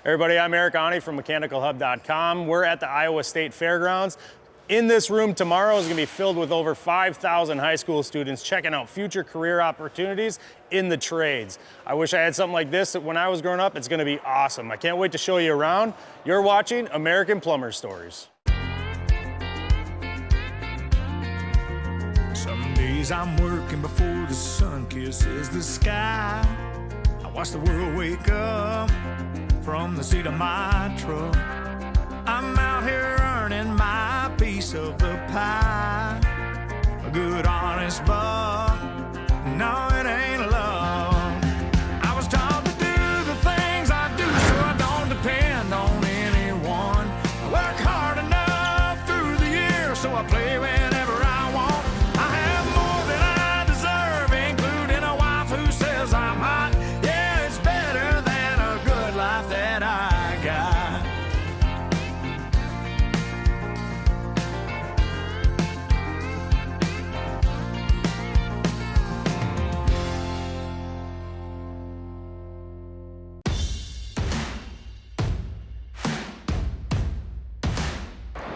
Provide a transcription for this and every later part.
Everybody, I'm Aune from mechanicalhub.com. We're at the Iowa State Fairgrounds. In this room tomorrow is going to be filled with over 5,000 high school students checking out future career opportunities in the trades. I wish I had something like this when I was growing up. It's going to be awesome. I can't wait to show you around. You're watching American Plumber Stories. Some days I'm working before the sun kisses the sky. I watch the world wake up from the seat of my truck. I'm out here earning my piece of the pie. A good honest buck, no it ain't love. I was taught to do the things I do so I don't depend on anyone. I work hard enough through the year so I play whenever I want. I have more than I deserve, including a wife who says I'm hot. Yeah, it's better than a good life that I got.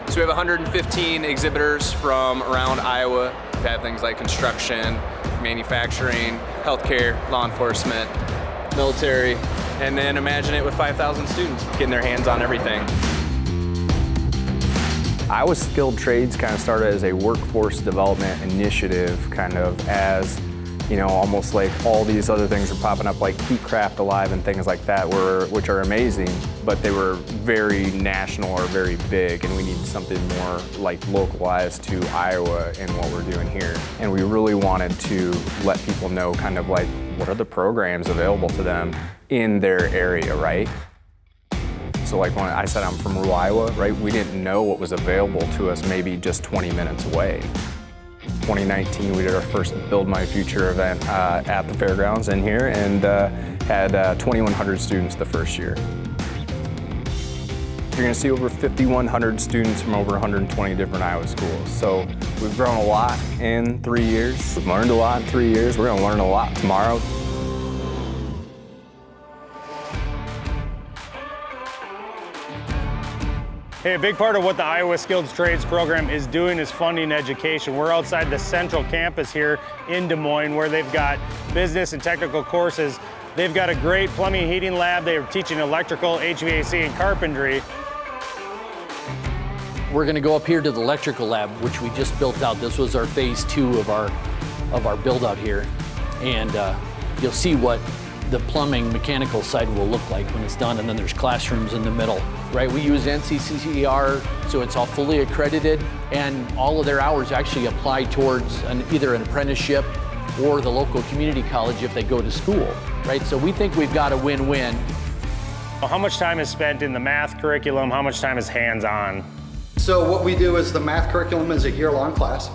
So we have 115 exhibitors from around Iowa. We've had things like construction, manufacturing, healthcare, law enforcement, military, and then imagine it with 5,000 students getting their hands on everything. Iowa Skilled Trades kind of started as a workforce development initiative, kind of as, you know, almost like all these other things are popping up like Keep Craft Alive and things like that, which are amazing, but they were very national or very big, and we need something more like localized to Iowa and what we're doing here. And we really wanted to let people know kind of like what are the programs available to them in their area, right? So like when I said I'm from rural Iowa, right, we didn't know what was available to us maybe just 20 minutes away. 2019, we did our first Build My Future event at the fairgrounds in here, and had 2,100 students the first year. You're going to see over 5,100 students from over 120 different Iowa schools. So we've grown a lot in 3 years. We've learned a lot in 3 years. We're going to learn a lot tomorrow. Hey, a big part of what the Iowa Skilled Trades program is doing is funding education. We're outside the central campus here in Des Moines where they've got business and technical courses. They've got a great plumbing and heating lab. They are teaching electrical, HVAC, and carpentry. We're going to go up here to the electrical lab, which we just built out. This was our phase 2 of our build out here. And you'll see what the plumbing mechanical side will look like when it's done, and then there's classrooms in the middle, right? We use NCCER, so it's all fully accredited, and all of their hours actually apply towards either an apprenticeship or the local community college if they go to school, right? So we think we've got a win-win. How much time is spent in the math curriculum? How much time is hands-on? So what we do is the math curriculum is a year-long class,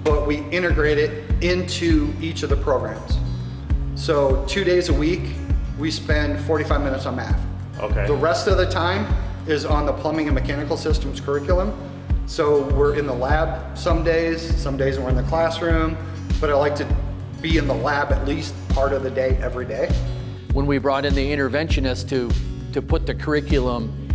but we integrate it into each of the programs. So 2 days a week, we spend 45 minutes on math. Okay. The rest of the time is on the plumbing and mechanical systems curriculum. So we're in the lab some days we're in the classroom, but I like to be in the lab at least part of the day, every day. When we brought in the interventionist to put the curriculum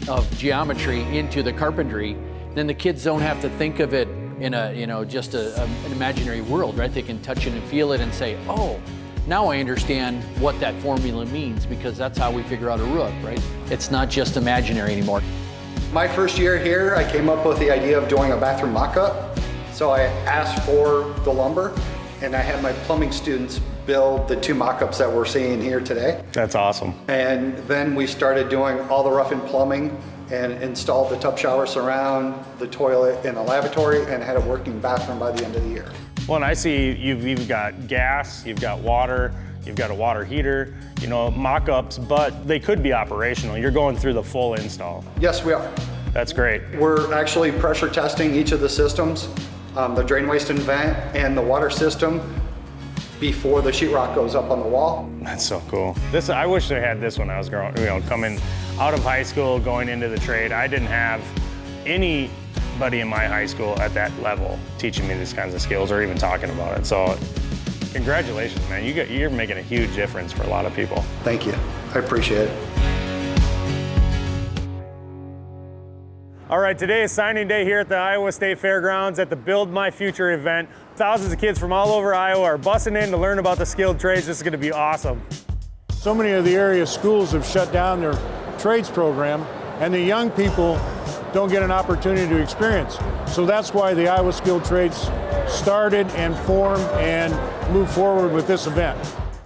of geometry into the carpentry, then the kids don't have to think of it in a, you know, just an imaginary world, right? They can touch it and feel it and say, oh, now I understand what that formula means, because that's how we figure out a roof, right? It's not just imaginary anymore. My first year here, I came up with the idea of doing a bathroom mock-up. So I asked for the lumber, and I had my plumbing students build the 2 mock-ups that we're seeing here today. That's awesome. And then we started doing all the rough-in plumbing and installed the tub shower surround, the toilet, and the lavatory, and had a working bathroom by the end of the year. Well, and I see you've got gas, you've got water, you've got a water heater, you know, mock-ups, but they could be operational. You're going through the full install. Yes, we are. That's great. We're actually pressure testing each of the systems, the drain, waste, and vent, and the water system before the sheetrock goes up on the wall. That's so cool. I wish I had this when I was growing, coming out of high school, going into the trade. I didn't have anybody in my high school at that level teaching me these kinds of skills or even talking about it. So congratulations, man. You're making a huge difference for a lot of people. Thank you. I appreciate it. All right, today is signing day here at the Iowa State Fairgrounds at the Build My Future event. Thousands of kids from all over Iowa are busing in to learn about the skilled trades. This is going to be awesome. So many of the area schools have shut down their trades program, and the young people don't get an opportunity to experience. So that's why the Iowa Skilled Trades started and formed and moved forward with this event.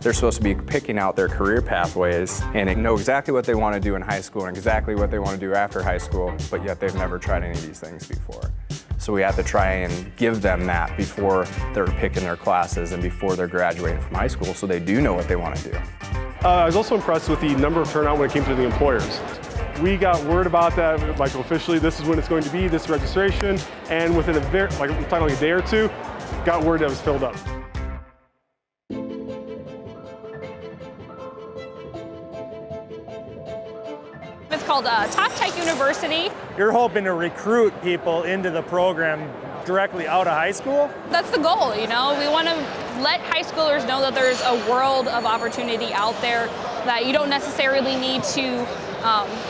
They're supposed to be picking out their career pathways and they know exactly what they want to do in high school and exactly what they want to do after high school, but yet they've never tried any of these things before. So we have to try and give them that before they're picking their classes and before they're graduating from high school, so they do know what they want to do. I was also impressed with the number of turnout when it came to the employers. We got word about that, like officially, this is when it's going to be, this registration, and within a day or two, got word that it was filled up. It's called Top Tech University. You're hoping to recruit people into the program directly out of high school? That's the goal, you know. We want to let high schoolers know that there's a world of opportunity out there, that you don't necessarily need to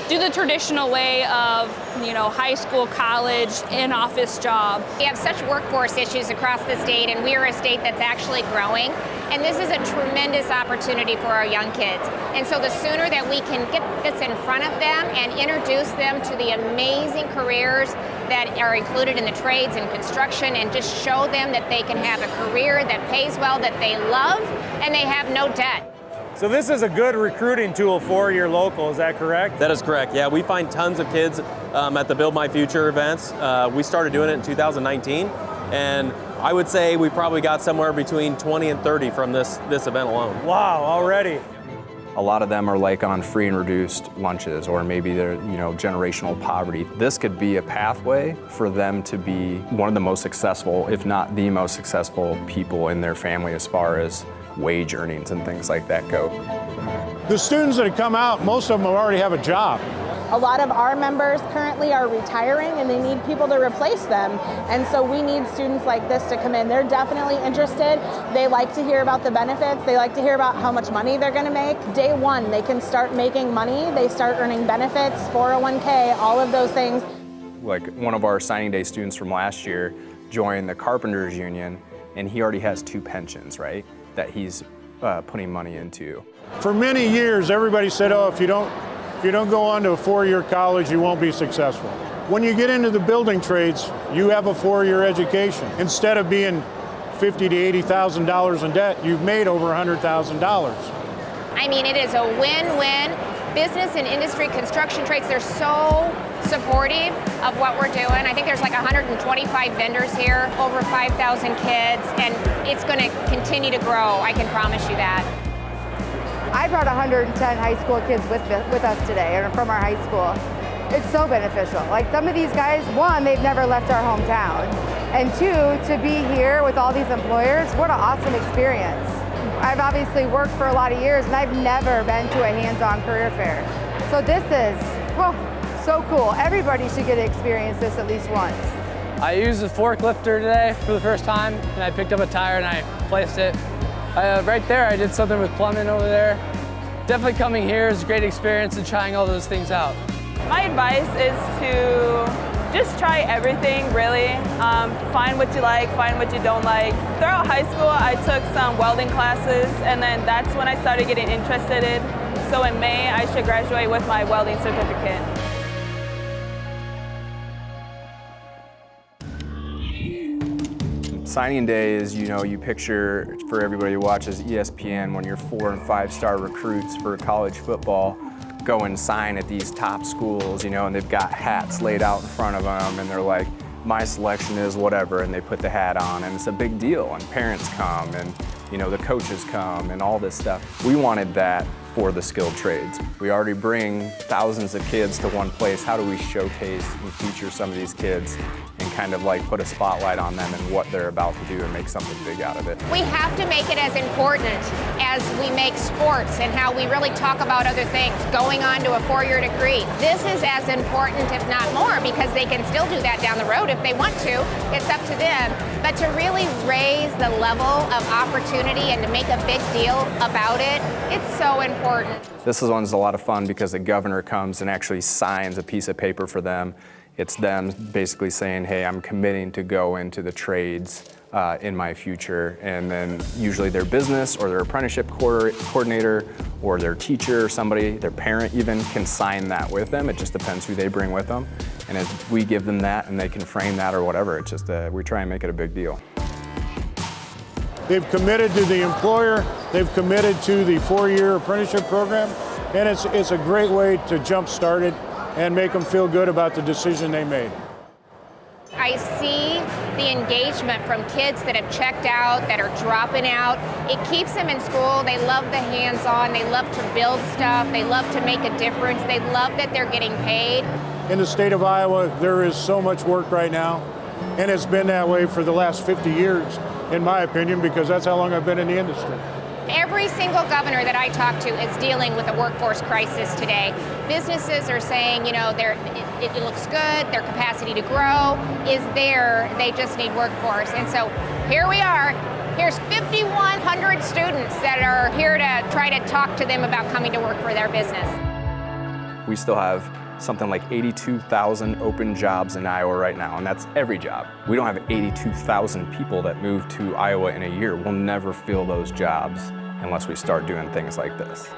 do the traditional way of, you know, high school, college, in-office job. We have such workforce issues across the state, and we are a state that's actually growing. And this is a tremendous opportunity for our young kids. And so the sooner that we can get this in front of them and introduce them to the amazing careers that are included in the trades and construction, and just show them that they can have a career that pays well, that they love, and they have no debt. So this is a good recruiting tool for your local, is that correct? That is correct, yeah. We find tons of kids at the Build My Future events. We started doing it in 2019, and I would say we probably got somewhere between 20 and 30 from this event alone. Wow, already. A lot of them are like on free and reduced lunches, or maybe they're, you know, generational poverty. This could be a pathway for them to be one of the most successful, if not the most successful people in their family as far as wage earnings and things like that go. The students that have come out, most of them already have a job. A lot of our members currently are retiring and they need people to replace them. And so we need students like this to come in. They're definitely interested. They like to hear about the benefits. They like to hear about how much money they're going to make. Day one, they can start making money. They start earning benefits, 401k, all of those things. Like one of our signing day students from last year joined the Carpenters Union, and he already has 2 pensions, right, that he's putting money into. For many years, everybody said, oh, if you don't go on to a 4-year college, you won't be successful. When you get into the building trades, you have a 4-year education. Instead of being $50,000 to $80,000 in debt, you've made over $100,000. I mean, it is a win-win. Business and industry, construction trades, they're so supportive of what we're doing. I think there's like 125 vendors here, over 5,000 kids, and it's going to continue to grow. I can promise you that. I brought 110 high school kids with us today, or from our high school. It's so beneficial. Like some of these guys, one, they've never left our hometown. And 2, to be here with all these employers, what an awesome experience. I've obviously worked for a lot of years and I've never been to a hands-on career fair. So this is, so cool. Everybody should get to experience this at least once. I used a forklifter today for the first time, and I picked up a tire and I placed it. Right there, I did something with plumbing over there. Definitely coming here is a great experience and trying all those things out. My advice is to just try everything, really. Find what you like, find what you don't like. Throughout high school, I took some welding classes, and then that's when I started getting interested in. So in May, I should graduate with my welding certificate. Signing day is, you know, you picture, for everybody who watches ESPN, when your 4- and 5-star recruits for college football go and sign at these top schools, you know, and they've got hats laid out in front of them, and they're like, my selection is whatever, and they put the hat on, and it's a big deal, and parents come, and, you know, the coaches come, and all this stuff. We wanted that for the skilled trades. We already bring thousands of kids to one place. How do we showcase and feature some of these kids and kind of like put a spotlight on them and what they're about to do and make something big out of it? We have to make it as important as we make sports and how we really talk about other things, going on to a 4-year degree. This is as important, if not more, because they can still do that down the road if they want to. It's up to them. But to really raise the level of opportunity and to make a big deal about it, it's so important. This one's a lot of fun because the governor comes and actually signs a piece of paper for them. It's them basically saying, hey, I'm committing to go into the trades in my future, and then usually their business or their apprenticeship coordinator or their teacher or somebody, their parent even, can sign that with them. It just depends who they bring with them. And as we give them that and they can frame that or whatever, it's just we try and make it a big deal. They've committed to the employer, they've committed to the 4-year apprenticeship program, and it's a great way to jump start it and make them feel good about the decision they made. I see the engagement from kids that have checked out, that are dropping out. It keeps them in school. They love the hands-on. They love to build stuff. They love to make a difference. They love that they're getting paid. In the state of Iowa, there is so much work right now, and it's been that way for the last 50 years, in my opinion, because that's how long I've been in the industry. Every single governor that I talk to is dealing with a workforce crisis today. Businesses are saying, you know, it looks good, their capacity to grow is there, they just need workforce. And so here we are, here's 5,100 students that are here to try to talk to them about coming to work for their business. We still have something like 82,000 open jobs in Iowa right now, and that's every job. We don't have 82,000 people that move to Iowa in a year. We'll never fill those jobs unless we start doing things like this.